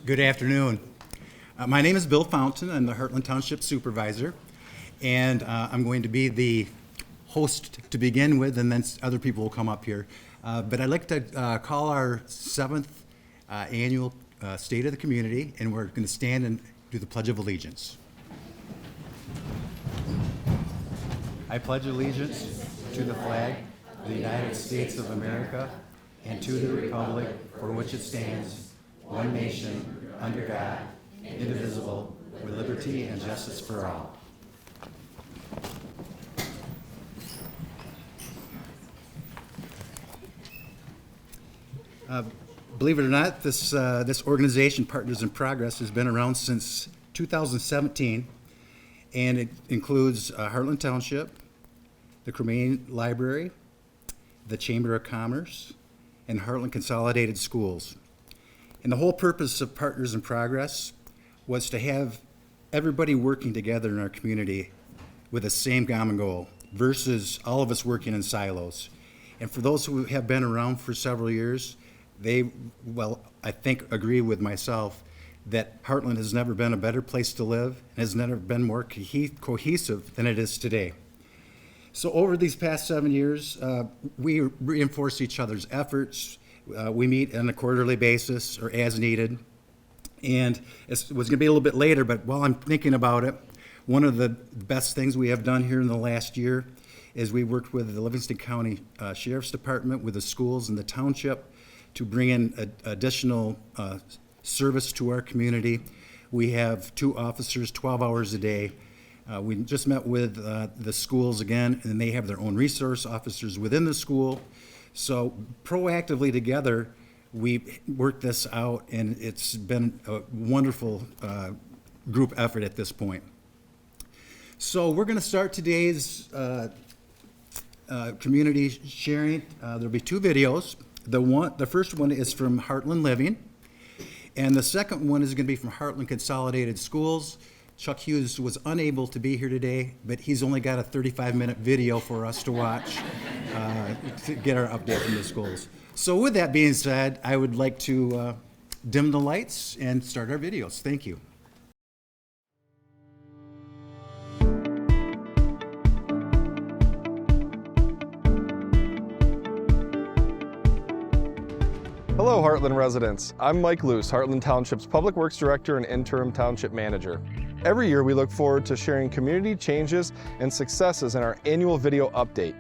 Good afternoon. My name is Bill Fountain. I'm the Hartland Township Supervisor, and I'm going to be the host to begin with, and then other people will come up here. But I'd like to call our 7th annual State of the Community, and we're going to stand and do the Pledge of Allegiance. I pledge allegiance to the flag of the United States of America and to the republic for which it stands, one nation, under God, indivisible, with liberty and justice for all. Believe it or not, this organization, Partners in Progress, has been around since 2017, and it includes Hartland Township, the Cremain Library, the Chamber of Commerce, and Hartland Consolidated Schools. And the whole purpose of Partners in Progress was to have everybody working together in our community with the same common goal versus all of us working in silos. And for those who have been around for several years, I think agree with myself that Hartland has never been a better place to live and has never been more cohesive than it is today. So over these past 7 years, we reinforce each other's efforts. We meet on a quarterly basis or as needed. And it was going to be a little bit later, but while I'm thinking about it, one of the best things we have done here in the last year is we worked with the Livingston County Sheriff's Department, with the schools and the township, to bring in additional service to our community. We have 2 officers, 12 hours a day. We just met with the schools again, and they have their own resource officers within the school. So proactively together, we worked this out, and it's been a wonderful group effort at this point. So we're going to start today's community sharing. There'll be 2 videos. The first one is from Hartland Living, and the second one is going to be from Hartland Consolidated Schools. Chuck Hughes was unable to be here today, but he's only got a 35-minute video for us to watch to get our update from the schools. So with that being said, I would like to dim the lights and start our videos. Thank you. Hello, Hartland residents. I'm Mike Luce, Hartland Township's Public Works Director and Interim Township Manager. Every year, we look forward to sharing community changes and successes in our annual video update.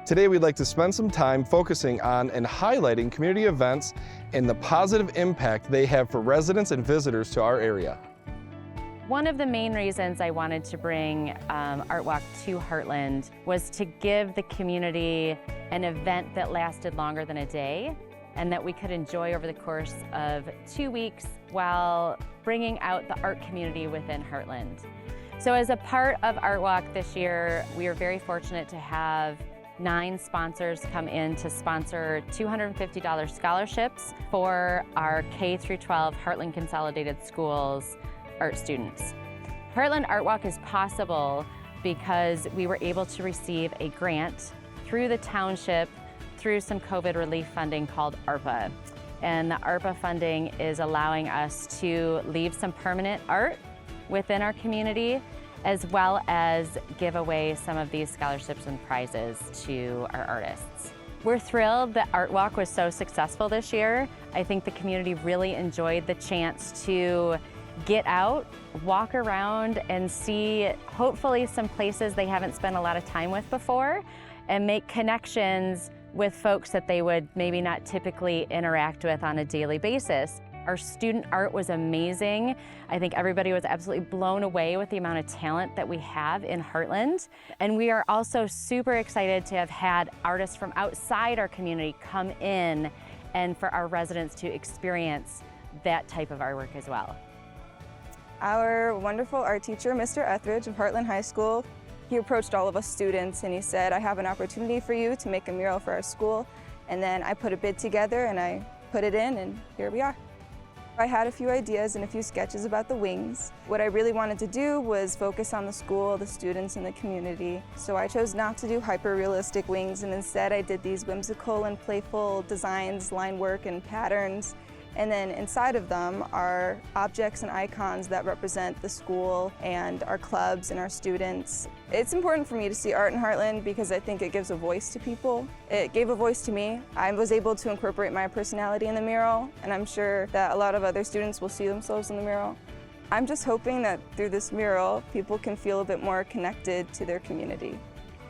Today, we'd like to spend some time focusing on and highlighting community events and the positive impact they have for residents and visitors to our area. One of the main reasons I wanted to bring Art Walk to Hartland was to give the community an event that lasted longer than a day and that we could enjoy over the course of 2 weeks while bringing out the art community within Hartland. So as a part of Art Walk this year, we are very fortunate to have 9 sponsors come in to sponsor $250 scholarships for our K-12 Hartland Consolidated Schools art students. Hartland Art Walk is possible because we were able to receive a grant through the township through some COVID relief funding called ARPA. And the ARPA funding is allowing us to leave some permanent art within our community, as well as give away some of these scholarships and prizes to our artists. We're thrilled that Art Walk was so successful this year. I think the community really enjoyed the chance to get out, walk around, and see hopefully some places they haven't spent a lot of time with before, and make connections with folks that they would maybe not typically interact with on a daily basis. Our student art was amazing. I think everybody was absolutely blown away with the amount of talent that we have in Hartland. And we are also super excited to have had artists from outside our community come in and for our residents to experience that type of artwork as well. Our wonderful art teacher, Mr. Etheridge of Hartland High School, he approached all of us students and he said, I have an opportunity for you to make a mural for our school. And then I put a bid together and I put it in, and here we are. I had a few ideas and a few sketches about the wings. What I really wanted to do was focus on the school, the students, and the community. So I chose not to do hyper-realistic wings, and instead I did these whimsical and playful designs, line work, and patterns. And then inside of them are objects and icons that represent the school and our clubs and our students. It's important for me to see art in Hartland because I think it gives a voice to people. It gave a voice to me. I was able to incorporate my personality in the mural, and I'm sure that a lot of other students will see themselves in the mural. I'm just hoping that through this mural, people can feel a bit more connected to their community.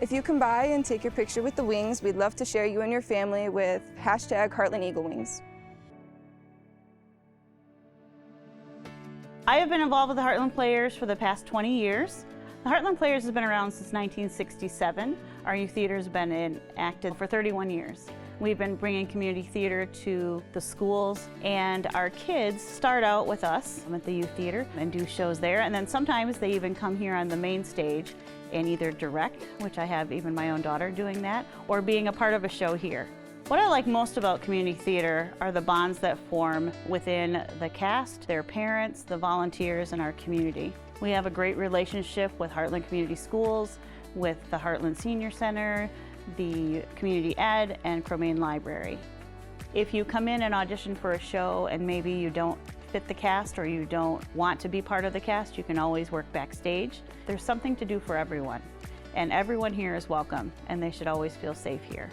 If you come by and take your picture with the wings, we'd love to share you and your family with #HeartlandEagleWings. I have been involved with the Hartland Players for the past 20 years. The Hartland Players has been around since 1967. Our youth theater has been enacted for 31 years. We've been bringing community theater to the schools, and our kids start out with us at the youth theater and do shows there, and then sometimes they even come here on the main stage and either direct, which I have even my own daughter doing that, or being a part of a show here. What I like most about community theater are the bonds that form within the cast, their parents, the volunteers, and our community. We have a great relationship with Hartland Community Schools, with the Hartland Senior Center, the Community Ed, and Cromaine Library. If you come in and audition for a show and maybe you don't fit the cast or you don't want to be part of the cast, you can always work backstage. There's something to do for everyone, and everyone here is welcome, and they should always feel safe here.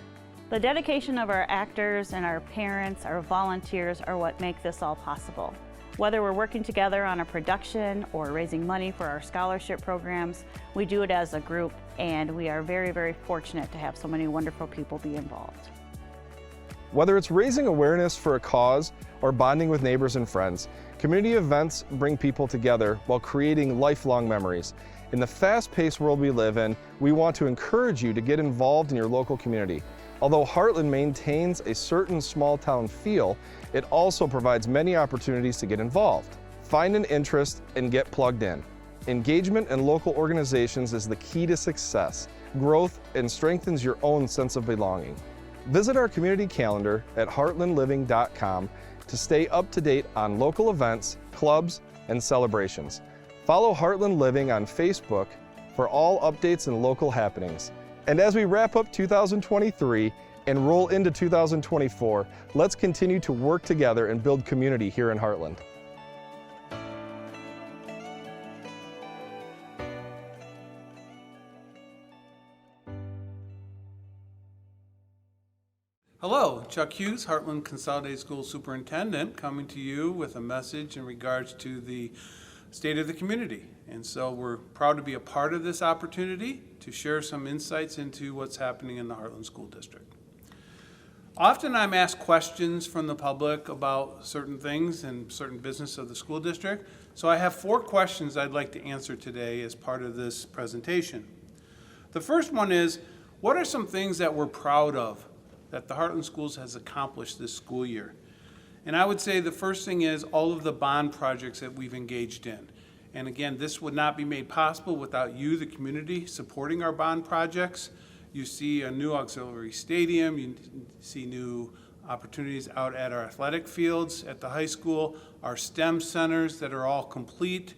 The dedication of our actors and our parents, our volunteers, are what make this all possible. Whether we're working together on a production or raising money for our scholarship programs, we do it as a group, and we are very, very fortunate to have so many wonderful people be involved. Whether it's raising awareness for a cause or bonding with neighbors and friends, community events bring people together while creating lifelong memories. In the fast-paced world we live in, we want to encourage you to get involved in your local community. Although Hartland maintains a certain small-town feel, it also provides many opportunities to get involved. Find an interest and get plugged in. Engagement in local organizations is the key to success, growth, and strengthens your own sense of belonging. Visit our community calendar at heartlandliving.com to stay up to date on local events, clubs, and celebrations. Follow Hartland Living on Facebook for all updates and local happenings. And as we wrap up 2023 and roll into 2024, let's continue to work together and build community here in Hartland. Hello, Chuck Hughes, Hartland Consolidated School Superintendent, coming to you with a message in regards to the state of the community. And so we're proud to be a part of this opportunity to share some insights into what's happening in the Hartland School District. Often I'm asked questions from the public about certain things and certain business of the school district. So I have 4 questions I'd like to answer today as part of this presentation. The first one is, what are some things that we're proud of that the Hartland Schools has accomplished this school year? And I would say the first thing is all of the bond projects that we've engaged in. And again, this would not be made possible without you, the community, supporting our bond projects. You see a new auxiliary stadium, you see new opportunities out at our athletic fields at the high school, our STEM centers that are all complete,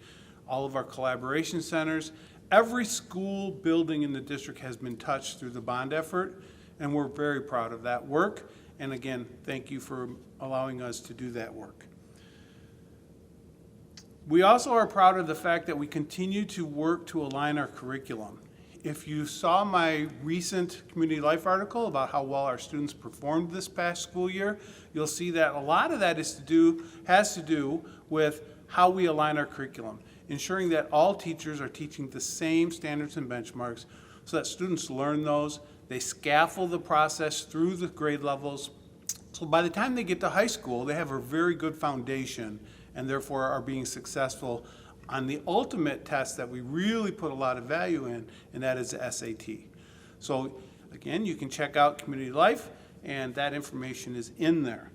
all of our collaboration centers. Every school building in the district has been touched through the bond effort, and we're very proud of that work. And again, thank you for allowing us to do that work. We also are proud of the fact that we continue to work to align our curriculum. If you saw my recent Community Life article about how well our students performed this past school year, you'll see that a lot of that has to do with how we align our curriculum, ensuring that all teachers are teaching the same standards and benchmarks so that students learn those. They scaffold the process through the grade levels. So by the time they get to high school, they have a very good foundation and therefore are being successful on the ultimate test that we really put a lot of value in, and that is the SAT. So again, you can check out Community Life, and that information is in there.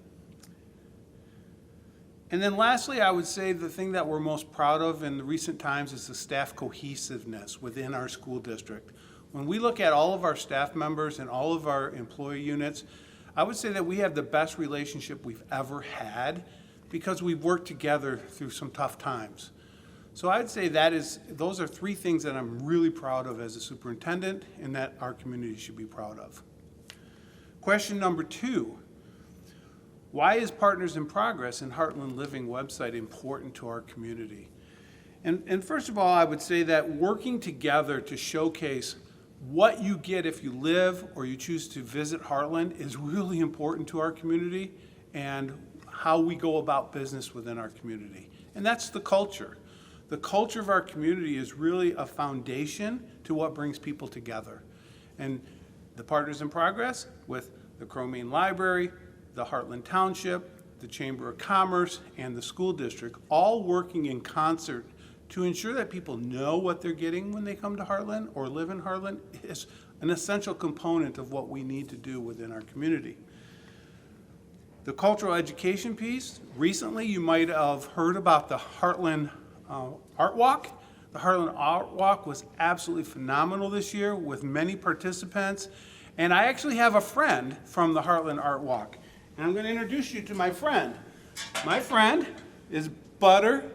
And then lastly, I would say the thing that we're most proud of in the recent times is the staff cohesiveness within our school district. When we look at all of our staff members and all of our employee units, I would say that we have the best relationship we've ever had because we've worked together through some tough times. So I'd say those are 3 things that I'm really proud of as a superintendent and that our community should be proud of. Question number 2, Why is Partners in Progress and Hartland Living website important to our community? And first of all, I would say that working together to showcase what you get if you live or you choose to visit Hartland is really important to our community and how we go about business within our community. And that's the culture. The culture of our community is really a foundation to what brings people together. And the Partners in Progress with the Crow-Main Library, the Hartland Township, the Chamber of Commerce, and the school district, all working in concert to ensure that people know what they're getting when they come to Hartland or live in Hartland, is an essential component of what we need to do within our community. The cultural education piece, recently you might have heard about the Hartland Art Walk. The Hartland Art Walk was absolutely phenomenal this year with many participants. And I actually have a friend from the Hartland Art Walk. And I'm going to introduce you to my friend. My friend is Butter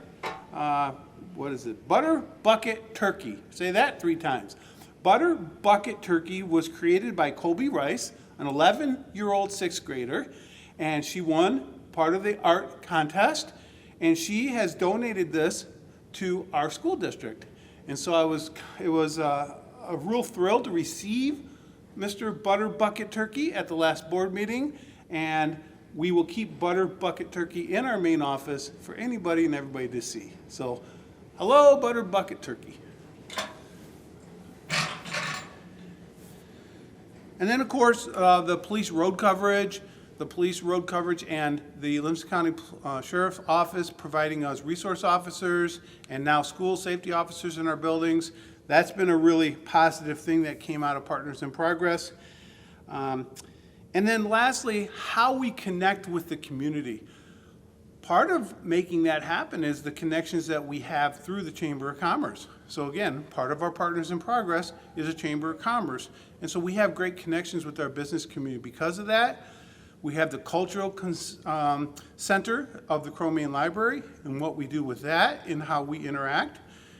Bucket Turkey. Say that 3 times. Butter Bucket Turkey was created by Colby Rice, an 11-year-old 6th grader, and she won part of the art contest, and she has donated this to our school district. And so it was a real thrill to receive Mr. Butter Bucket Turkey at the last board meeting, and we will keep Butter Bucket Turkey in our main office for anybody and everybody to see. So, hello, Butter Bucket Turkey. And then, of course, the police road coverage and the Livingston County Sheriff's Office providing us resource officers and now school safety officers in our buildings. That's been a really positive thing that came out of Partners in Progress. And then lastly, how we connect with the community. Part of making that happen is the connections that we have through the Chamber of Commerce. So again, part of our Partners in Progress is a Chamber of Commerce. And so we have great connections with our business community. Because of that, we have the Cultural Center of the Crow-Main Library and what we do with that and how we interact.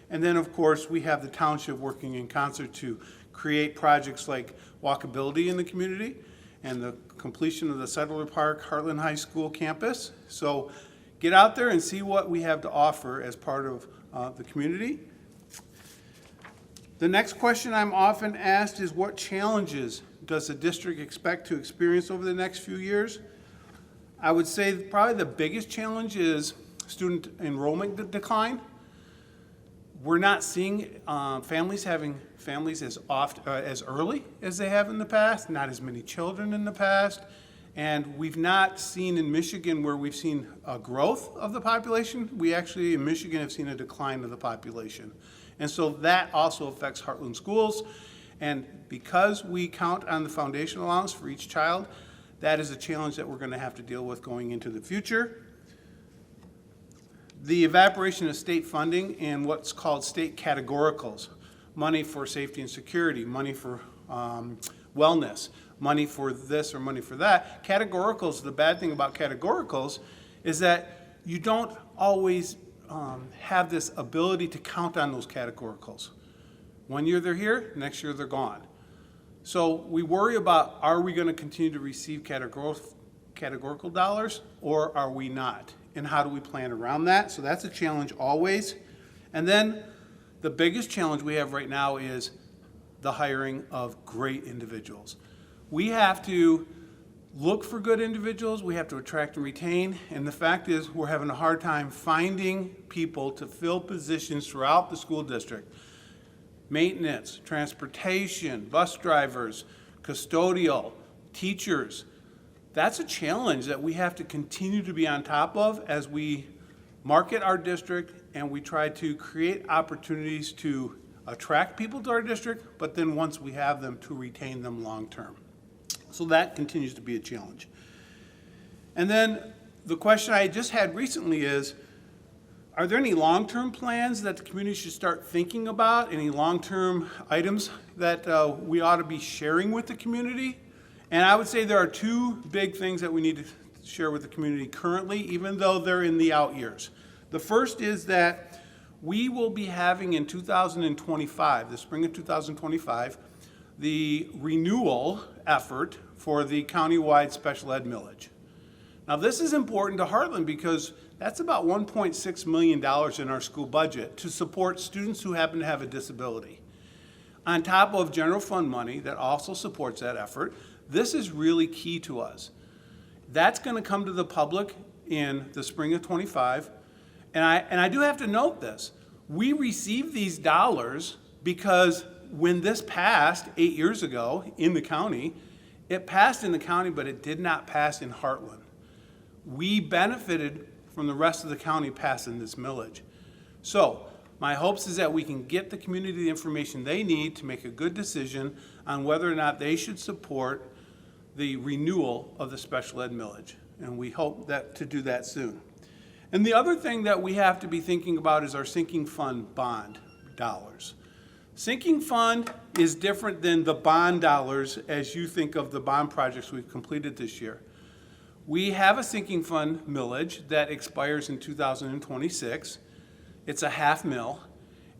And then, of course, we have the township working in concert to create projects like walkability in the community and the completion of the Settler Park Hartland High School campus. So get out there and see what we have to offer as part of the community. The next question I'm often asked is, what challenges does the district expect to experience over the next few years? I would say probably the biggest challenge is student enrollment decline. We're not seeing families having families as early as they have in the past, not as many children in the past, and we've not seen in Michigan where we've seen a growth of the population. We actually in Michigan have seen a decline of the population. And so that also affects Hartland schools. And because we count on the foundation allowance for each child, that is a challenge that we're going to have to deal with going into the future. The evaporation of state funding and what's called state categoricals, money for safety and security, money for wellness, money for this or money for that. Categoricals, the bad thing about categoricals is that you don't always have this ability to count on those categoricals. One year they're here, next year they're gone. So we worry about, are we going to continue to receive categorical dollars or are we not? And how do we plan around that? So that's a challenge always. And then the biggest challenge we have right now is the hiring of great individuals. We have to look for good individuals, we have to attract and retain, and the fact is we're having a hard time finding people to fill positions throughout the school district. Maintenance, transportation, bus drivers, custodial, teachers. That's a challenge that we have to continue to be on top of as we market our district and we try to create opportunities to attract people to our district, but then once we have them, to retain them long term. So that continues to be a challenge. And then the question I just had recently is, are there any long-term plans that the community should start thinking about? Any long-term items that we ought to be sharing with the community? And I would say there are 2 big things that we need to share with the community currently, even though they're in the out years. The first is that we will be having in 2025, the spring of 2025, the renewal effort for the countywide special ed millage. Now, this is important to Hartland because that's about $1.6 million in our school budget to support students who happen to have a disability. On top of general fund money that also supports that effort, this is really key to us. That's going to come to the public in the spring of '25. And I do have to note this. We received these dollars because when this passed 8 years ago in the county, it passed in the county, but it did not pass in Hartland. We benefited from the rest of the county passing this millage. So my hopes is that we can get the community the information they need to make a good decision on whether or not they should support the renewal of the special ed millage. And we hope to do that soon. And the other thing that we have to be thinking about is our sinking fund bond dollars. Sinking fund is different than the bond dollars as you think of the bond projects we've completed this year. We have a sinking fund millage that expires in 2026. It's a $500,000.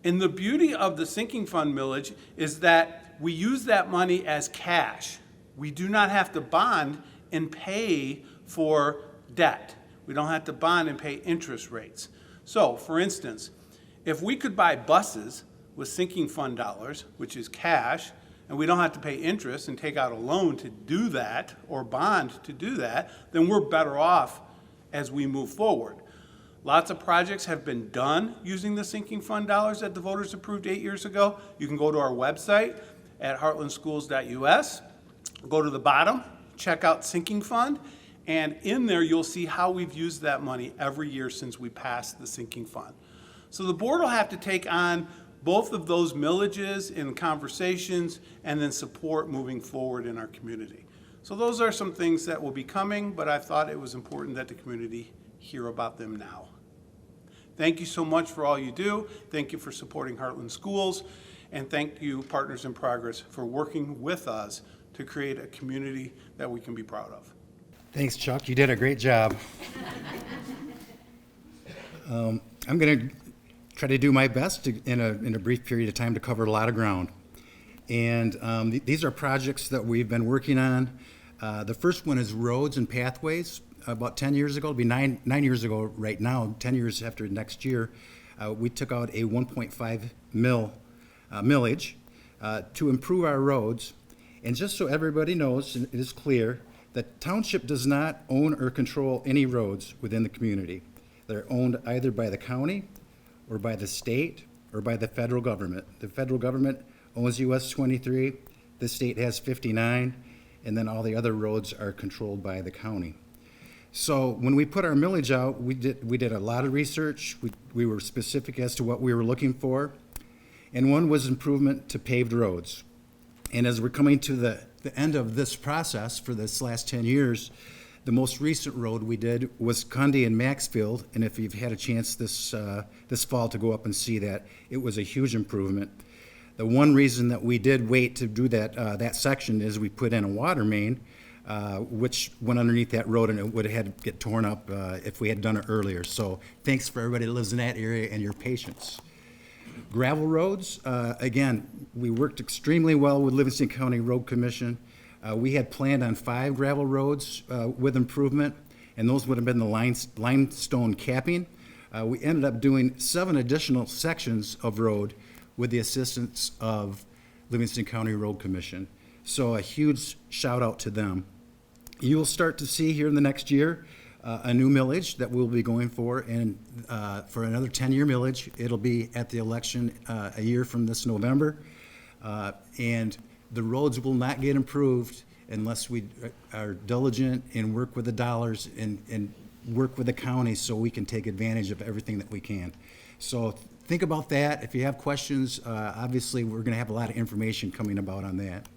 And the beauty of the sinking fund millage is that we use that money as cash. We do not have to bond and pay for debt. We don't have to bond and pay interest rates. So, for instance, if we could buy buses with sinking fund dollars, which is cash, and we don't have to pay interest and take out a loan to do that or bond to do that, then we're better off as we move forward. Lots of projects have been done using the sinking fund dollars that the voters approved 8 years ago. You can go to our website at heartlandschools.us, go to the bottom, check out sinking fund, and in there you'll see how we've used that money every year since we passed the sinking fund. So the board will have to take on both of those millages in conversations and then support moving forward in our community. So those are some things that will be coming, but I thought it was important that the community hear about them now. Thank you so much for all you do. Thank you for supporting Hartland Schools. And thank you, Partners in Progress, for working with us to create a community that we can be proud of. Thanks, Chuck. You did a great job. I'm going to try to do my best in a brief period of time to cover a lot of ground. And these are projects that we've been working on. The first one is roads and pathways. About 10 years ago, it'll be nine years ago right now, 10 years after next year, we took out a 1.5 millage to improve our roads. And just so everybody knows, and it is clear, the township does not own or control any roads within the community. They're owned either by the county or by the state or by the federal government. The federal government owns US 23, the state has 59, and then all the other roads are controlled by the county. So when we put our millage out, we did a lot of research. We were specific as to what we were looking for, and one was improvement to paved roads. And as we're coming to the end of this process for this last 10 years, the most recent road we did was Cundy and Maxfield, and if you've had a chance this fall to go up and see that, it was a huge improvement. The one reason that we did wait to do that section is we put in a water main, which went underneath that road, and it would have had to get torn up if we had done it earlier. So thanks for everybody that lives in that area and your patience. Gravel roads, again, we worked extremely well with Livingston County Road Commission. We had planned on 5 gravel roads with improvement, and those would have been the limestone capping. We ended up doing 7 additional sections of road with the assistance of Livingston County Road Commission. So a huge shout out to them. You will start to see here in the next year a new millage that we'll be going for, and for another 10-year millage. It'll be at the election a year from this November. And the roads will not get improved unless we are diligent and work with the dollars and work with the county so we can take advantage of everything that we can. So think about that. If you have questions, obviously we're going to have a lot of information coming about on that.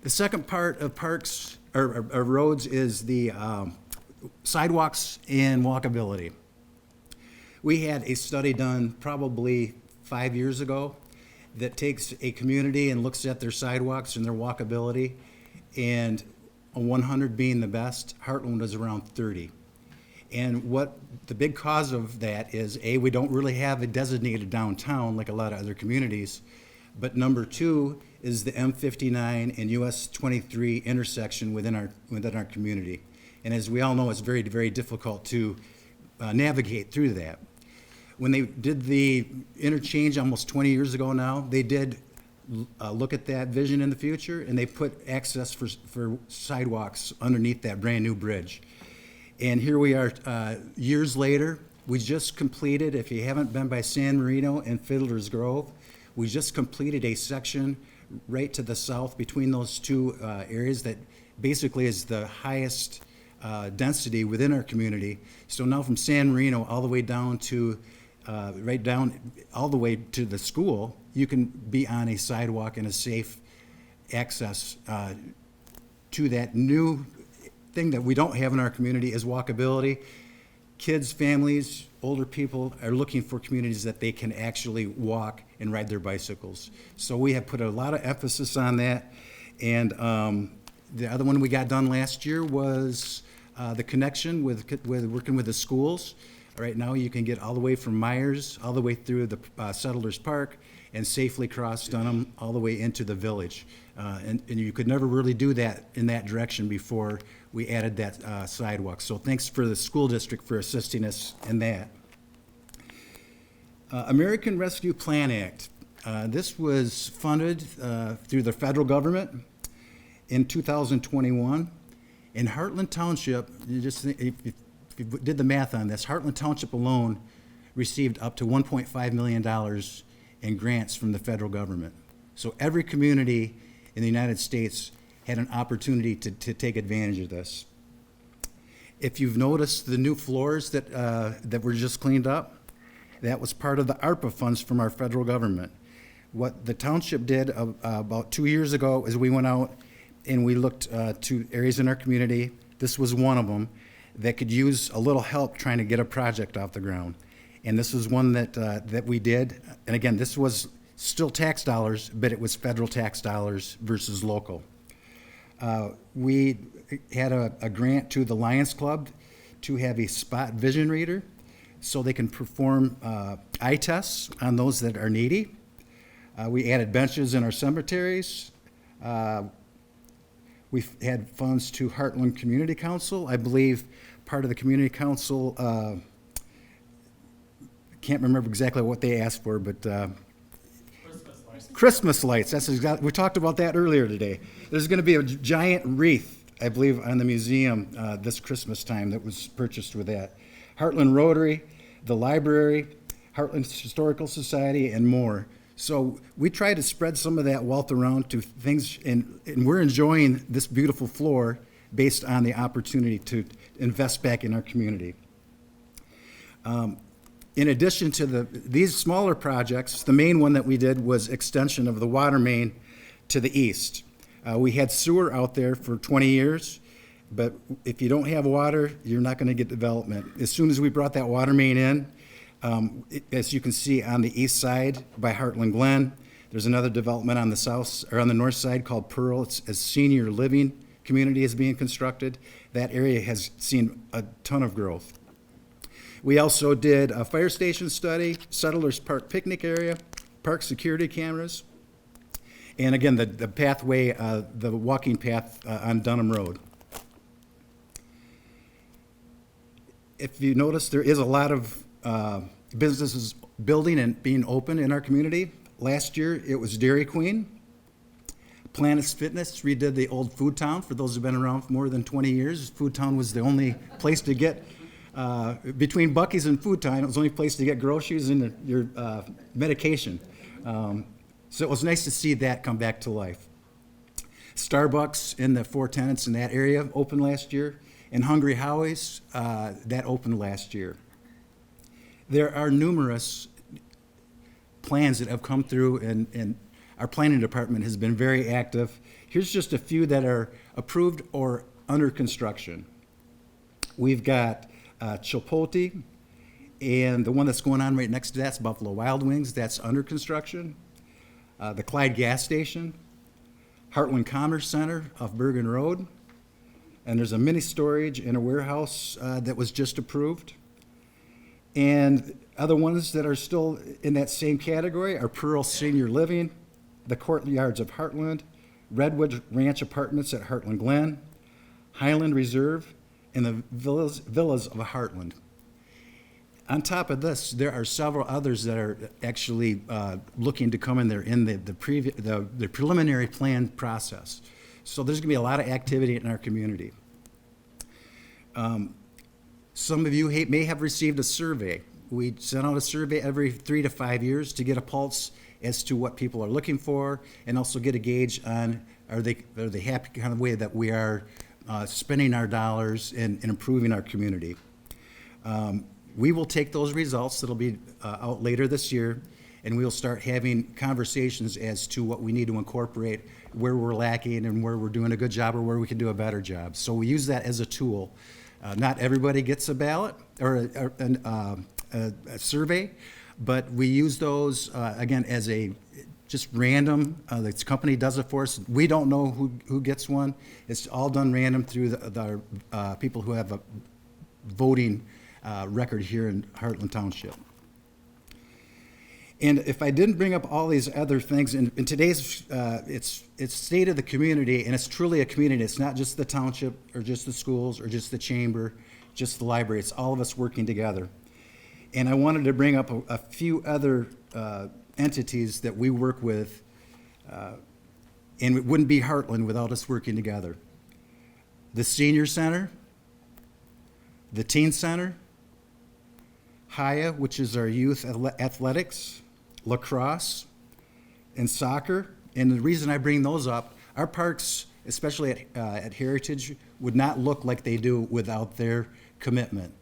The second part of parks or roads is the sidewalks and walkability. We had a study done probably 5 years ago that takes a community and looks at their sidewalks and their walkability, and a 100 being the best, Hartland is around 30. And what the big cause of that is, A, we don't really have a designated downtown like a lot of other communities, but number 2 is the M59 and US 23 intersection within our community. And as we all know, it's very, very difficult to navigate through that. When they did the interchange almost 20 years ago now, they did look at that vision in the future, and they put access for sidewalks underneath that brand new bridge. And here we are years later. We just completed, if you haven't been by San Marino and Fiddler's Grove, we just completed a section right to the south between those two areas that basically is the highest density within our community. So now from San Marino all the way down to right down all the way to the school, you can be on a sidewalk and a safe access to that new thing that we don't have in our community is walkability. Kids, families, older people are looking for communities that they can actually walk and ride their bicycles. So we have put a lot of emphasis on that. And the other one we got done last year was the connection with working with the schools. Right now you can get all the way from Myers, all the way through the Settlers Park, and safely cross Dunham all the way into the village. And you could never really do that in that direction before we added that sidewalk. So thanks for the school district for assisting us in that. American Rescue Plan Act. This was funded through the federal government in 2021. In Hartland Township, if you did the math on this, Hartland Township alone received up to $1.5 million in grants from the federal government. So every community in the United States had an opportunity to take advantage of this. If you've noticed the new floors that were just cleaned up, that was part of the ARPA funds from our federal government. What the township did about 2 years ago is we went out and we looked to areas in our community, this was one of them, that could use a little help trying to get a project off the ground. And this was one that we did. And again, this was still tax dollars, but it was federal tax dollars versus local. We had a grant to the Lions Club to have a spot vision reader so they can perform eye tests on those that are needy. We added benches in our cemeteries. We've had funds to Hartland Community Council. I believe part of the Community Council, can't remember exactly what they asked for, but Christmas lights. That's exactly, we talked about that earlier today. There's going to be a giant wreath, I believe, on the museum this Christmas time that was purchased with that. Hartland Rotary, the library, Hartland Historical Society, and more. So we try to spread some of that wealth around to things, and we're enjoying this beautiful floor based on the opportunity to invest back in our community. In addition to these smaller projects, the main one that we did was extension of the water main to the east. We had sewer out there for 20 years, but if you don't have water, you're not going to get development. As soon as we brought that water main in, as you can see on the east side by Hartland Glen, there's another development on the south or on the north side called Pearl. It's a senior living community is being constructed. That area has seen a ton of growth. We also did a fire station study, Settlers Park picnic area, park security cameras, and again, the pathway, the walking path on Dunham Road. If you notice, there is a lot of businesses building and being open in our community. Last year, it was Dairy Queen. Planet's Fitness redid the old Food Town. For those who've been around for more than 20 years, Food Town was the only place to get, between Buc-ee's and Food Town, it was the only place to get groceries and your medication. So it was nice to see that come back to life. Starbucks in the 4 tenants in that area opened last year, and Hungry Howie's, that opened last year. There are numerous plans that have come through, and our planning department has been very active. Here's just a few that are approved or under construction. We've got Chipotle, and the one that's going on right next to that's Buffalo Wild Wings. That's under construction. The Clyde Gas Station, Hartland Commerce Center off Bergen Road, and there's a mini storage and a warehouse that was just approved. And other ones that are still in that same category are Pearl Senior Living, the Courtyards of Hartland, Redwood Ranch Apartments at Hartland Glen, Highland Reserve, in the villas of Hartland. On top of this, there are several others that are actually looking to come in there in the preliminary plan process. So there's going to be a lot of activity in our community. Some of you may have received a survey. We send out a survey every 3 to 5 years to get a pulse as to what people are looking for, and also get a gauge on are they happy kind of way that we are spending our dollars and improving our community. We will take those results that'll be out later this year, and we'll start having conversations as to what we need to incorporate, where we're lacking and where we're doing a good job or where we can do a better job. So we use that as a tool. Not everybody gets a ballot or a survey, but we use those, again, as a just random. The company does it for us. We don't know who gets one. It's all done random through the people who have a voting record here in Hartland Township. And if I didn't bring up all these other things, in today's, it's state of the community, and it's truly a community. It's not just the township or just the schools or just the chamber, just the library. It's all of us working together. And I wanted to bring up a few other entities that we work with, and it wouldn't be Hartland without us working together. The Senior Center, the Teen Center, HIA, which is our youth athletics, lacrosse, and soccer. And the reason I bring those up, our parks, especially at Heritage, would not look like they do without their commitment.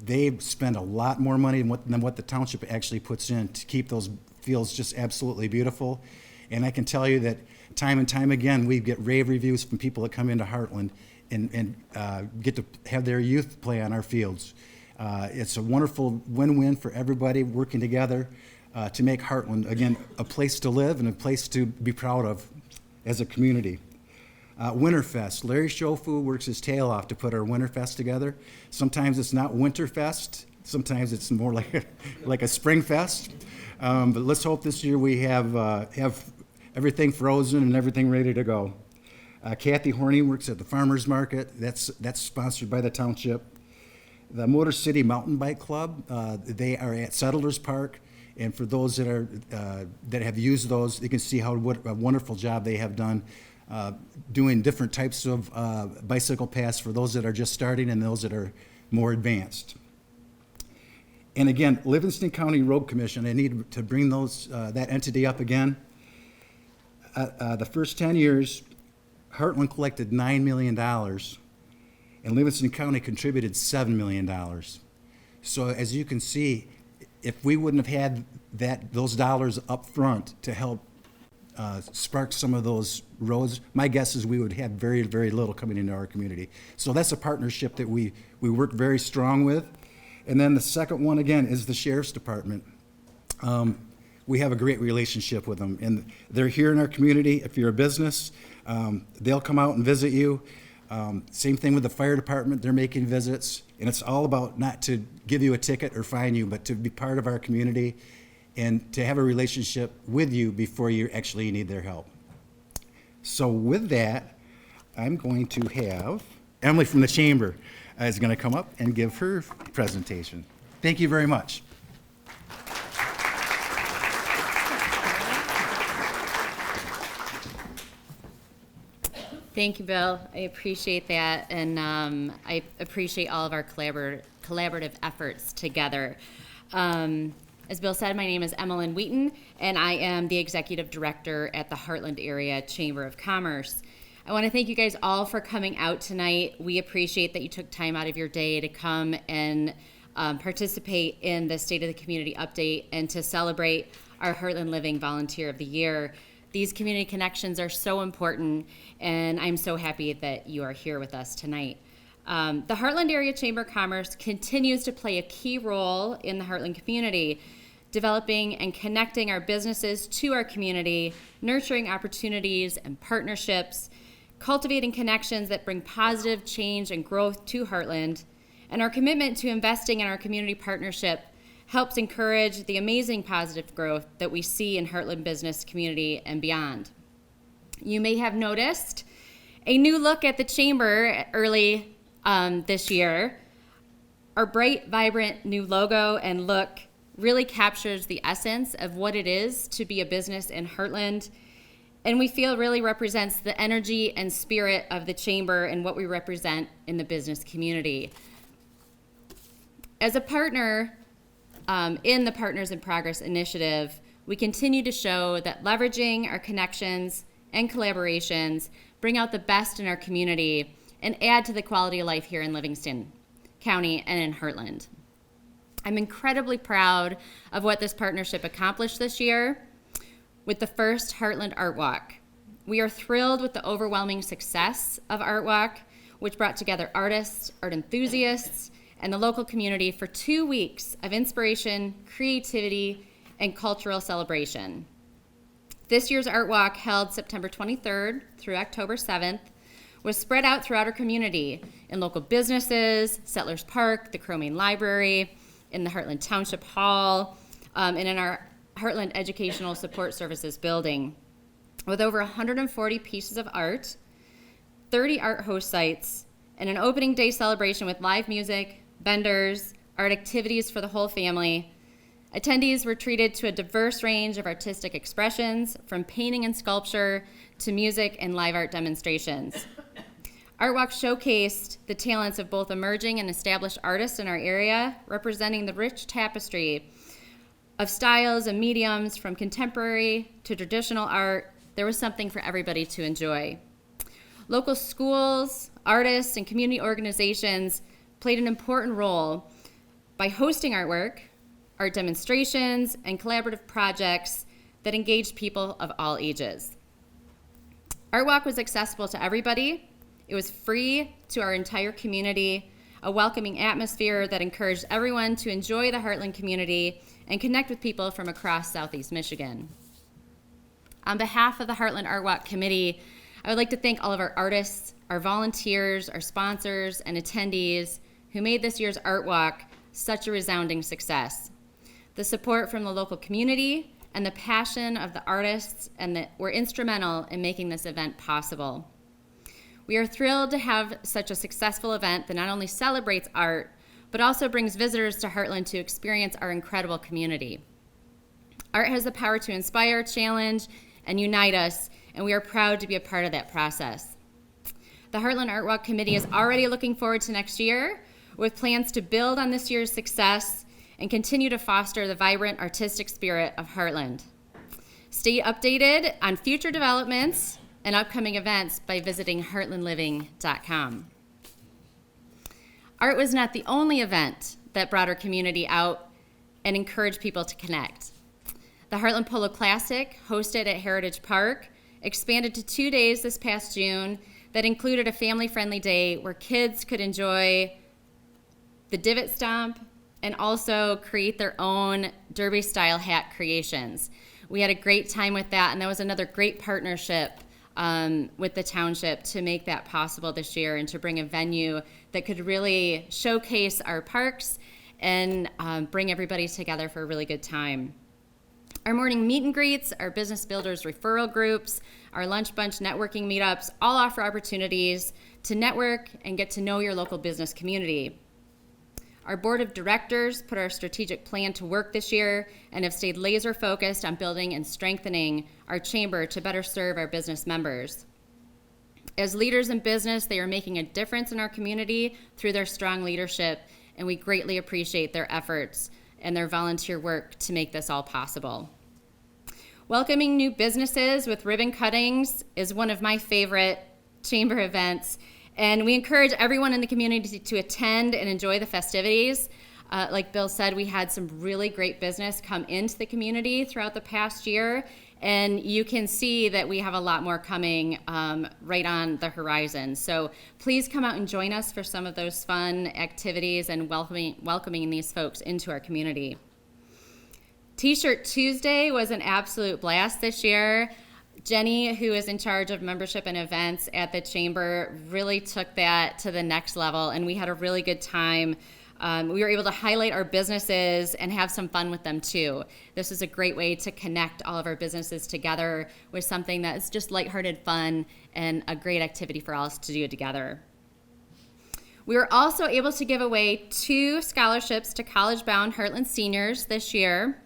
They spend a lot more money than what the township actually puts in to keep those fields just absolutely beautiful. And I can tell you that time and time again, we get rave reviews from people that come into Hartland and get to have their youth play on our fields. It's a wonderful win-win for everybody working together to make Hartland, again, a place to live and a place to be proud of as a community. Winterfest. Larry Shofu works his tail off to put our Winterfest together. Sometimes it's not Winterfest. Sometimes it's more like a Springfest. But let's hope this year we have everything frozen and everything ready to go. Kathy Horney works at the Farmers Market. That's sponsored by the township. The Motor City Mountain Bike Club, they are at Settlers Park, and for those that have used those, you can see what a wonderful job they have done doing different types of bicycle paths for those that are just starting and those that are more advanced. And again, Livingston County Road Commission, I need to bring that entity up again. The first 10 years, Hartland collected $9 million. And Livingston County contributed $7 million. So as you can see, if we wouldn't have had those dollars up front to help spark some of those roads, my guess is we would have very, very little coming into our community. So that's a partnership that we work very strong with. And then the second one, again, is the Sheriff's Department. We have a great relationship with them, and they're here in our community. If you're a business, they'll come out and visit you. Same thing with the fire department. They're making visits, and it's all about not to give you a ticket or fine you, but to be part of our community and to have a relationship with you before you actually need their help. So with that, I'm going to have Emily from the Chamber is going to come up and give her presentation. Thank you very much. Thank you, Bill. I appreciate that, and I appreciate all of our collaborative efforts together. As Bill said, my name is Emmeline Wheaton, and I am the Executive Director at the Hartland Area Chamber of Commerce. I want to thank you guys all for coming out tonight. We appreciate that you took time out of your day to come and participate in the State of the Community update and to celebrate our Hartland Living Volunteer of the Year. These community connections are so important, and I'm so happy that you are here with us tonight. The Hartland Area Chamber of Commerce continues to play a key role in the Hartland community, developing and connecting our businesses to our community, nurturing opportunities and partnerships, cultivating connections that bring positive change and growth to Hartland, and our commitment to investing in our community partnership helps encourage the amazing positive growth that we see in Hartland business community and beyond. You may have noticed a new look at the chamber early this year. Our bright, vibrant new logo and look really captures the essence of what it is to be a business in Hartland, and we feel really represents the energy and spirit of the Chamber and what we represent in the business community. As a partner in the Partners in Progress initiative, we continue to show that leveraging our connections and collaborations bring out the best in our community and add to the quality of life here in Livingston County and in Hartland. I'm incredibly proud of what this partnership accomplished this year with the first Hartland Art Walk. We are thrilled with the overwhelming success of Art Walk, which brought together artists, art enthusiasts, and the local community for 2 weeks of inspiration, creativity, and cultural celebration. This year's Art Walk, held September 23rd through October 7th, was spread out throughout our community in local businesses, Settlers Park, the Cromane Library, in the Hartland Township Hall, and in our Hartland Educational Support Services building. With over 140 pieces of art, 30 art host sites, and an opening day celebration with live music, vendors, art activities for the whole family, attendees were treated to a diverse range of artistic expressions, from painting and sculpture to music and live art demonstrations. Art Walk showcased the talents of both emerging and established artists in our area, representing the rich tapestry of styles and mediums from contemporary to traditional art. There was something for everybody to enjoy. Local schools, artists, and community organizations played an important role by hosting artwork, art demonstrations, and collaborative projects that engaged people of all ages. Art Walk was accessible to everybody. It was free to our entire community, a welcoming atmosphere that encouraged everyone to enjoy the Hartland community and connect with people from across Southeast Michigan. On behalf of the Hartland Art Walk Committee, I would like to thank all of our artists, our volunteers, our sponsors, and attendees who made this year's Art Walk such a resounding success. The support from the local community and the passion of the artists were instrumental in making this event possible. We are thrilled to have such a successful event that not only celebrates art, but also brings visitors to Hartland to experience our incredible community. Art has the power to inspire, challenge, and unite us, and we are proud to be a part of that process. The Hartland Art Walk Committee is already looking forward to next year, with plans to build on this year's success and continue to foster the vibrant artistic spirit of Hartland. Stay updated on future developments and upcoming events by visiting heartlandliving.com. Art was not the only event that brought our community out and encouraged people to connect. The Hartland Polo Classic, hosted at Heritage Park, expanded to 2 days this past June that included a family-friendly day where kids could enjoy the divot stomp and also create their own derby-style hat creations. We had a great time with that, and that was another great partnership with the township to make that possible this year and to bring a venue that could really showcase our parks and bring everybody together for a really good time. Our morning meet and greets, our business builders referral groups, our lunch bunch networking meetups all offer opportunities to network and get to know your local business community. Our board of directors put our strategic plan to work this year and have stayed laser focused on building and strengthening our chamber to better serve our business members. As leaders in business, they are making a difference in our community through their strong leadership, and we greatly appreciate their efforts and their volunteer work to make this all possible. Welcoming new businesses with ribbon cuttings is one of my favorite chamber events, and we encourage everyone in the community to attend and enjoy the festivities. Like Bill said, we had some really great business come into the community throughout the past year, and you can see that we have a lot more coming right on the horizon. So please come out and join us for some of those fun activities and welcoming these folks into our community. T-Shirt Tuesday was an absolute blast this year. Jenny, who is in charge of membership and events at the Chamber, really took that to the next level, and we had a really good time. We were able to highlight our businesses and have some fun with them too. This is a great way to connect all of our businesses together with something that's just lighthearted fun and a great activity for all us to do together. We were also able to give away 2 scholarships to college-bound Hartland seniors this year,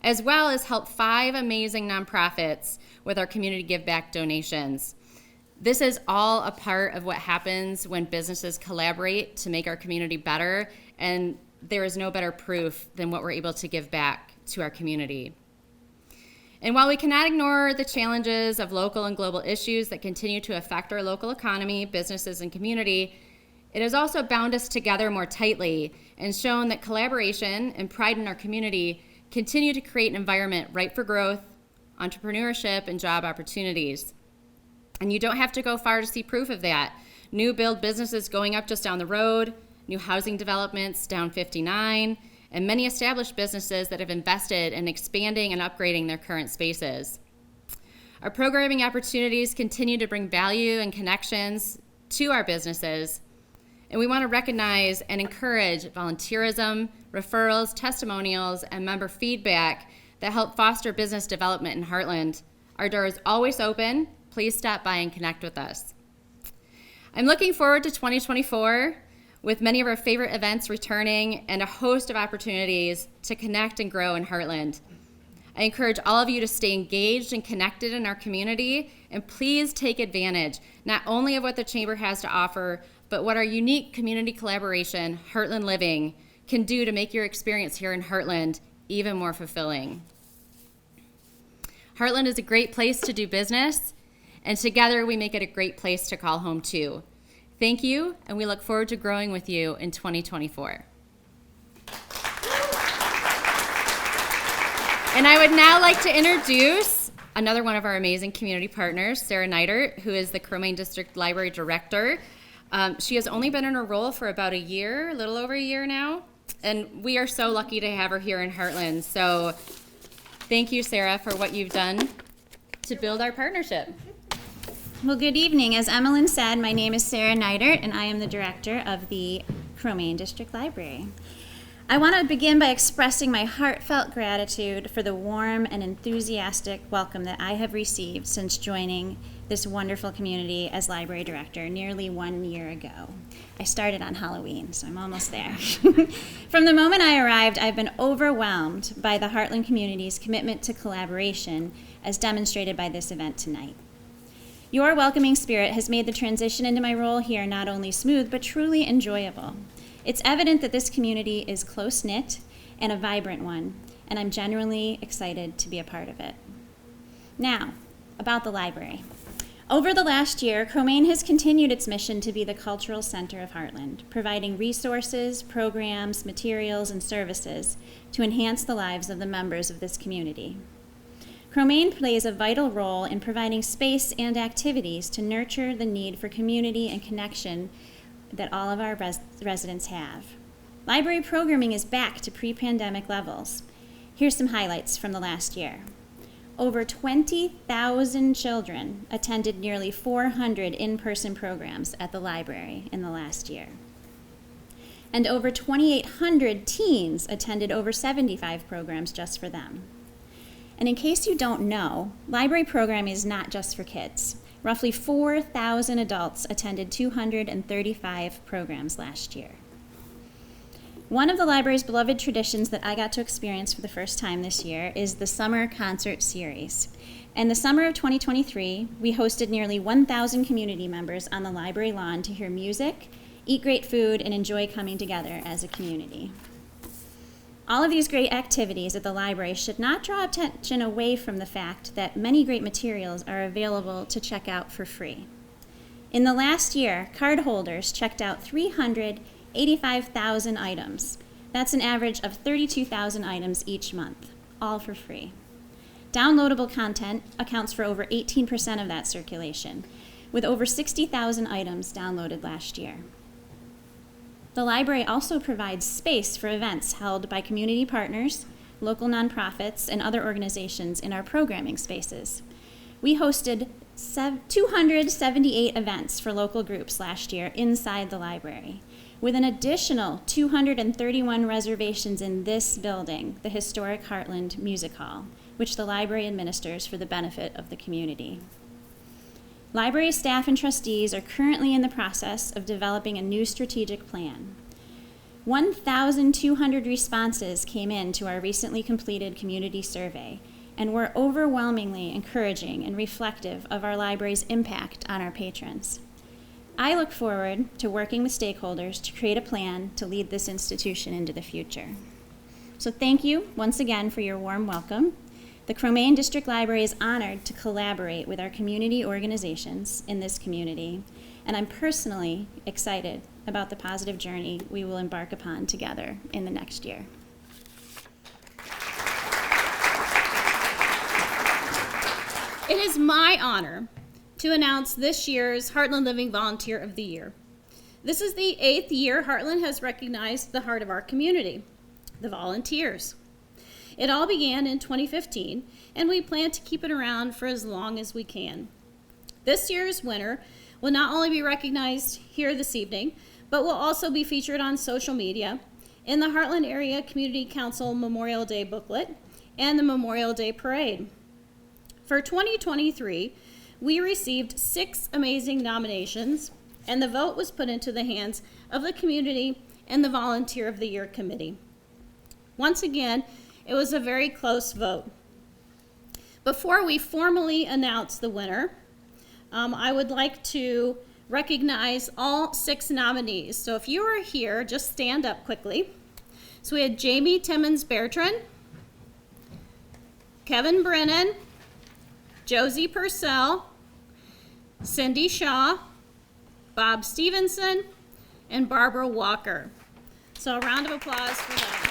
as well as help 5 amazing nonprofits with our community give back donations. This is all a part of what happens when businesses collaborate to make our community better, and there is no better proof than what we're able to give back to our community. And while we cannot ignore the challenges of local and global issues that continue to affect our local economy, businesses, and community, it has also bound us together more tightly and shown that collaboration and pride in our community continue to create an environment ripe for growth, entrepreneurship, and job opportunities. And you don't have to go far to see proof of that. New build businesses going up just down the road, new housing developments down 59, and many established businesses that have invested in expanding and upgrading their current spaces. Our programming opportunities continue to bring value and connections to our businesses, and we want to recognize and encourage volunteerism, referrals, testimonials, and member feedback that help foster business development in Hartland. Our door is always open. Please stop by and connect with us. I'm looking forward to 2024 with many of our favorite events returning and a host of opportunities to connect and grow in Hartland. I encourage all of you to stay engaged and connected in our community, and please take advantage not only of what the Chamber has to offer, but what our unique community collaboration, Hartland Living, can do to make your experience here in Hartland even more fulfilling. Hartland is a great place to do business, and together we make it a great place to call home too. Thank you, and we look forward to growing with you in 2024. And I would now like to introduce another one of our amazing community partners, Sarah Neidert, who is the Crow Main District Library Director. She has only been in her role for about a year, a little over a year now, and we are so lucky to have her here in Hartland. So thank you, Sarah, for what you've done to build our partnership. Well, good evening. As Emmeline said, my name is Sarah Neidert, and I am the director of the Crow Main District Library. I want to begin by expressing my heartfelt gratitude for the warm and enthusiastic welcome that I have received since joining this wonderful community as library director nearly 1 year ago. I started on Halloween, so I'm almost there. From the moment I arrived, I've been overwhelmed by the Hartland community's commitment to collaboration, as demonstrated by this event tonight. Your welcoming spirit has made the transition into my role here not only smooth, but truly enjoyable. It's evident that this community is close-knit and a vibrant one, and I'm genuinely excited to be a part of it. Now, about the library. Over the last year, Crow Main has continued its mission to be the cultural center of Hartland, providing resources, programs, materials, and services to enhance the lives of the members of this community. Crow Main plays a vital role in providing space and activities to nurture the need for community and connection that all of our residents have. Library programming is back to pre-pandemic levels. Here's some highlights from the last year. Over 20,000 children attended nearly 400 in-person programs at the library in the last year. And over 2,800 teens attended over 75 programs just for them. And in case you don't know, library programming is not just for kids. Roughly 4,000 adults attended 235 programs last year. One of the library's beloved traditions that I got to experience for the first time this year is the Summer Concert Series. In the summer of 2023, we hosted nearly 1,000 community members on the library lawn to hear music, eat great food, and enjoy coming together as a community. All of these great activities at the library should not draw attention away from the fact that many great materials are available to check out for free. In the last year, cardholders checked out 385,000 items. That's an average of 32,000 items each month, all for free. Downloadable content accounts for over 18% of that circulation, with over 60,000 items downloaded last year. The library also provides space for events held by community partners, local nonprofits, and other organizations in our programming spaces. We hosted 278 events for local groups last year inside the library, with an additional 231 reservations in this building, the historic Hartland Music Hall, which the library administers for the benefit of the community. Library staff and trustees are currently in the process of developing a new strategic plan. 1,200 responses came in to our recently completed community survey and were overwhelmingly encouraging and reflective of our library's impact on our patrons. I look forward to working with stakeholders to create a plan to lead this institution into the future. So thank you once again for your warm welcome. The Cromaine District Library is honored to collaborate with our community organizations in this community, and I'm personally excited about the positive journey we will embark upon together in the next year. It is my honor to announce this year's Hartland Living Volunteer of the Year. This is the 8th year Hartland has recognized the heart of our community, the volunteers. It all began in 2015, and we plan to keep it around for as long as we can. This year's winner will not only be recognized here this evening, but will also be featured on social media, in the Hartland Area Community Council Memorial Day booklet, and the Memorial Day Parade. For 2023, we received 6 amazing nominations, and the vote was put into the hands of the community and the Volunteer of the Year Committee. Once again, it was a very close vote. Before we formally announce the winner, I would like to recognize all 6 nominees. So if you are here, just stand up quickly. So we had Jamie Timmons Bertrand, Kevin Brennan, Josie Purcell, Cindy Shaw, Bob Stevenson, and Barbara Walker. So a round of applause for them.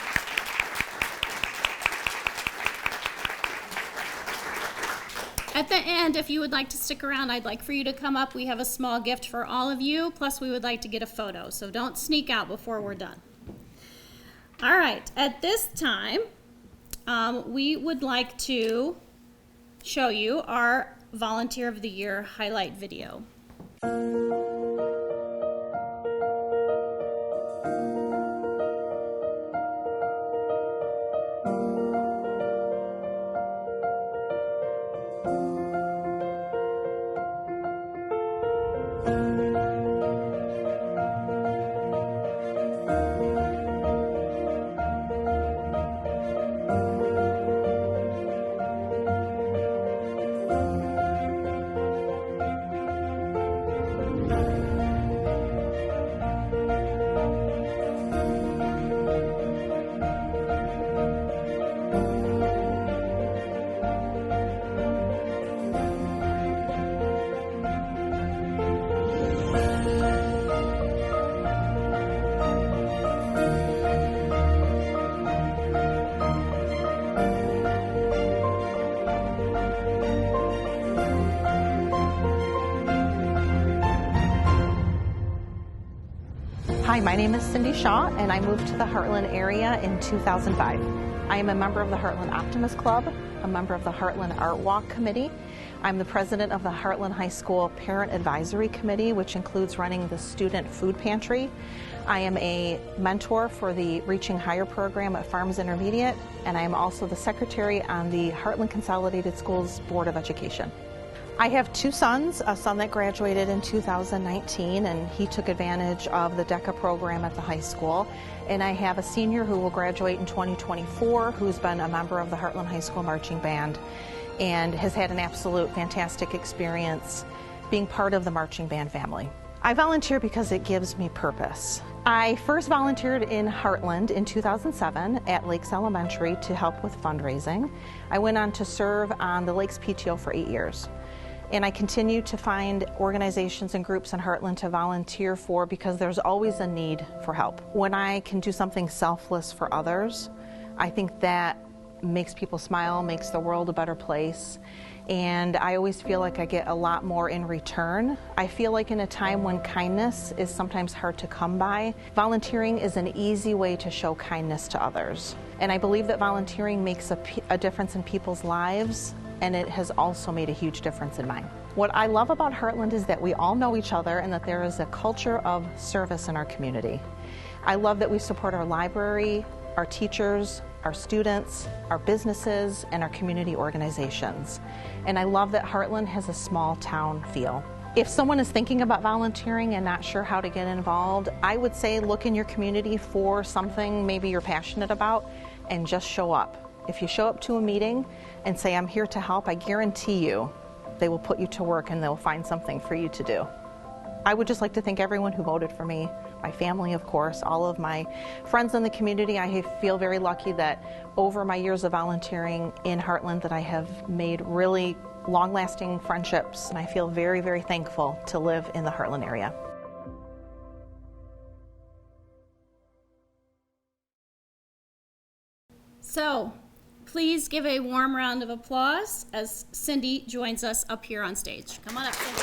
At the end, if you would like to stick around, I'd like for you to come up. We have a small gift for all of you, plus we would like to get a photo, so don't sneak out before we're done. All right, at this time, we would like to show you our Volunteer of the Year highlight video. Hi, my name is Cindy Shaw, and I moved to the Hartland area in 2005. I am a member of the Hartland Optimist Club, a member of the Hartland Art Walk Committee. I'm the president of the Hartland High School Parent Advisory Committee, which includes running the Student Food Pantry. I am a mentor for the Reaching Higher program at Farms Intermediate, and I am also the secretary on the Hartland Consolidated Schools Board of Education. I have 2 sons, a son that graduated in 2019, and he took advantage of the DECA program at the high school. And I have a senior who will graduate in 2024, who's been a member of the Hartland High School Marching Band and has had an absolute fantastic experience being part of the marching band family. I volunteer because it gives me purpose. I first volunteered in Hartland in 2007 at Lakes Elementary to help with fundraising. I went on to serve on the Lakes PTO for 8 years. And I continue to find organizations and groups in Hartland to volunteer for because there's always a need for help. When I can do something selfless for others, I think that makes people smile, makes the world a better place. And I always feel like I get a lot more in return. I feel like in a time when kindness is sometimes hard to come by, volunteering is an easy way to show kindness to others. And I believe that volunteering makes a difference in people's lives, and it has also made a huge difference in mine. What I love about Hartland is that we all know each other and that there is a culture of service in our community. I love that we support our library our teachers, our students, our businesses, and our community organizations. And I love that Hartland has a small town feel. If someone is thinking about volunteering and not sure how to get involved, I would say look in your community for something maybe you're passionate about and just show up. If you show up to a meeting and say, I'm here to help, I guarantee you they will put you to work and they'll find something for you to do. I would just like to thank everyone who voted for me, my family, of course, all of my friends in the community. I feel very lucky that over my years of volunteering in Hartland that I have made really long-lasting friendships, and I feel very, very thankful to live in the Hartland area. So, please give a warm round of applause as Cindy joins us up here on stage. Come on up, Cindy.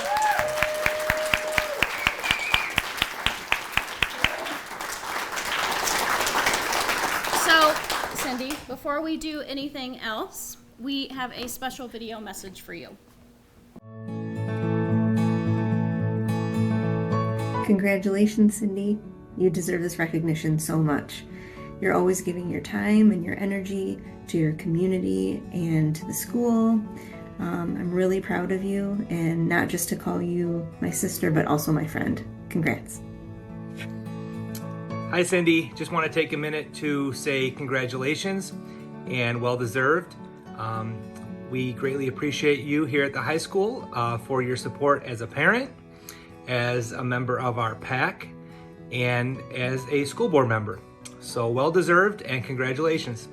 So, Cindy, before we do anything else, we have a special video message for you. Congratulations, Cindy. You deserve this recognition so much. You're always giving your time and your energy to your community and to the school. I'm really proud of you, and not just to call you my sister, but also my friend. Congrats. Hi, Cindy. Just want to take a minute to say congratulations and well-deserved. We greatly appreciate you here at the high school for your support as a parent, as a member of our PAC, and as a school board member. So well-deserved, and congratulations.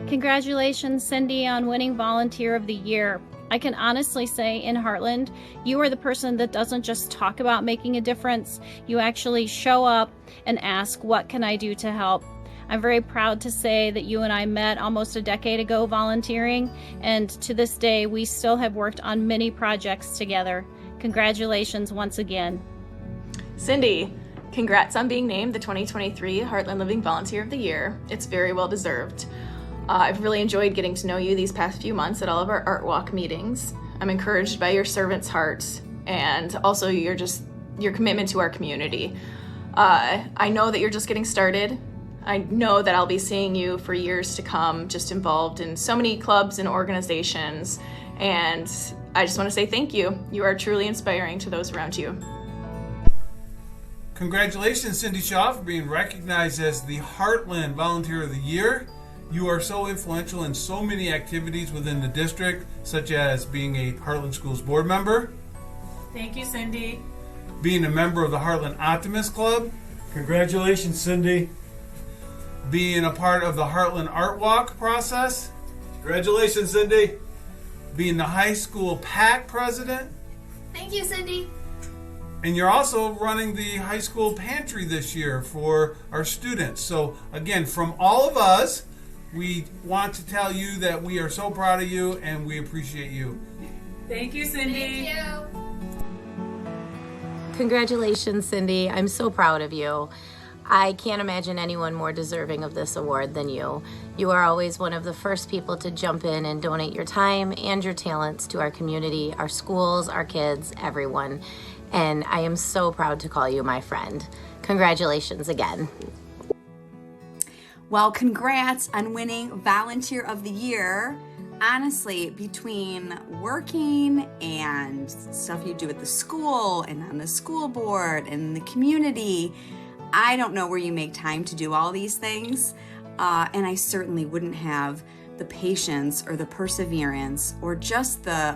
Congratulations, Cindy, on winning Volunteer of the Year. I can honestly say in Hartland, you are the person that doesn't just talk about making a difference. You actually show up and ask, what can I do to help? I'm very proud to say that you and I met almost a decade ago volunteering, and to this day, we still have worked on many projects together. Congratulations once again. Cindy, congrats on being named the 2023 Hartland Living Volunteer of the Year. It's very well deserved. I've really enjoyed getting to know you these past few months at all of our Art Walk meetings. I'm encouraged by your servant's heart and also your commitment to our community. I know that you're just getting started. I know that I'll be seeing you for years to come, just involved in so many clubs and organizations, and I just want to say thank you. You are truly inspiring to those around you. Congratulations, Cindy Shaw, for being recognized as the Hartland Volunteer of the Year. You are so influential in so many activities within the district, such as being a Hartland Schools board member. Thank you, Cindy. Being a member of the Hartland Optimist Club. Congratulations, Cindy. Being a part of the Hartland Art Walk process. Congratulations, Cindy. Being the high school PAC president. Thank you, Cindy. And you're also running the high school pantry this year for our students. So again, from all of us, we want to tell you that we are so proud of you and we appreciate you. Thank you, Cindy. Thank you. Congratulations, Cindy. I'm so proud of you. I can't imagine anyone more deserving of this award than you. You are always one of the first people to jump in and donate your time and your talents to our community, our schools, our kids, everyone. And I am so proud to call you my friend. Congratulations again. Well, congrats on winning Volunteer of the Year. Honestly, between working and stuff you do at the school and on the school board and the community, I don't know where you make time to do all these things. And I certainly wouldn't have the patience or the perseverance or just the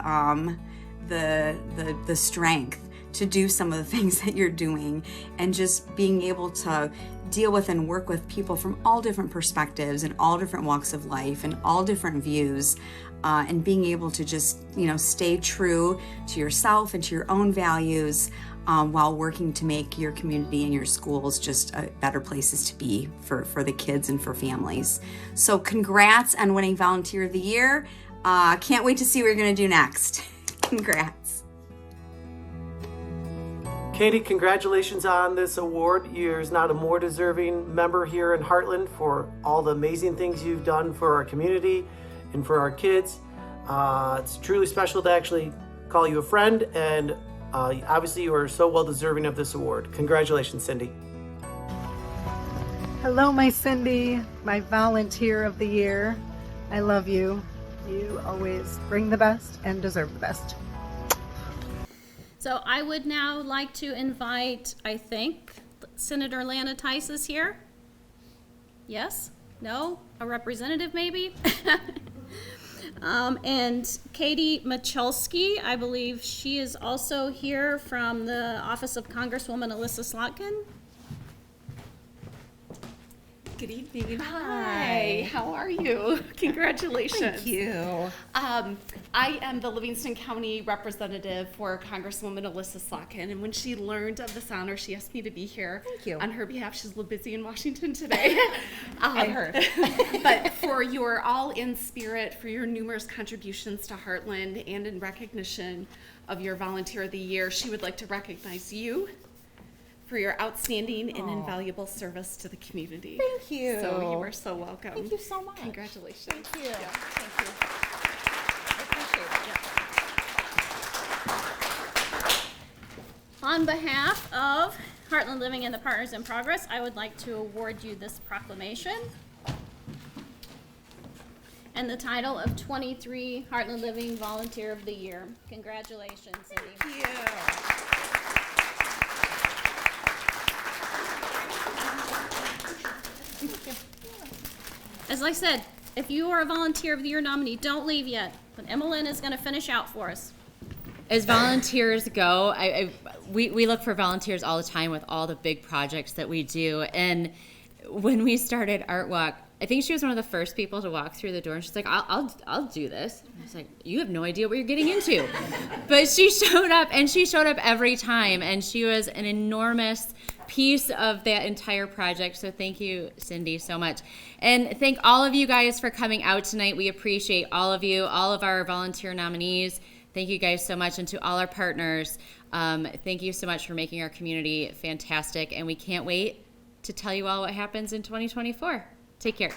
strength to do some of the things that you're doing, and just being able to deal with and work with people from all different perspectives and all different walks of life and all different views, and being able to just, stay true to yourself and to your own values while working to make your community and your schools just better places to be for the kids and for families. So congrats on winning Volunteer of the Year. Can't wait to see what you're going to do next. Congrats. Katie, congratulations on this award. There's not a more deserving member here in Hartland for all the amazing things you've done for our community and for our kids. It's truly special to actually call you a friend, and obviously you are so well deserving of this award. Congratulations, Cindy. Hello, my Cindy, my volunteer of the year. I love you. You always bring the best and deserve the best. So I would now like to invite, I think, Senator Lana Tice is here. Yes? No? A representative maybe? And Katie Michalski, I believe she is also here from the Office of Congresswoman Alyssa Slotkin. Good evening. Hi. How are you? Congratulations. Thank you. I am the Livingston County representative for Congresswoman Alyssa Slotkin, and when she learned of this honor, she asked me to be here. Thank you. On her behalf. She's a little busy in Washington today. I heard. But for your all-in spirit, for your numerous contributions to Heartland, and in recognition of your Volunteer of the Year, she would like to recognize you for your outstanding and invaluable service to the community. Thank you. So you are so welcome. Thank you so much. Congratulations. Thank you. Yeah. Thank you. I appreciate it. On behalf of Hartland Living and the Partners in Progress, I would like to award you this proclamation and the title of 23 Hartland Living Volunteer of the Year. Congratulations, Cindy. Thank you. As I said, if you are a Volunteer of the Year nominee, don't leave yet. But Emmeline is going to finish out for us. As volunteers go, we look for volunteers all the time with all the big projects that we do. And when we started Art Walk, I think she was one of the first people to walk through the door, and she's like, I'll do this. I was like, you have no idea what you're getting into. But she showed up, and she showed up every time, and she was an enormous piece of that entire project. So thank you, Cindy, so much. And thank all of you guys for coming out tonight. We appreciate all of you, all of our volunteer nominees. Thank you guys so much. And to all our partners, thank you so much for making our community fantastic. And we can't wait to tell you all what happens in 2024. Take care.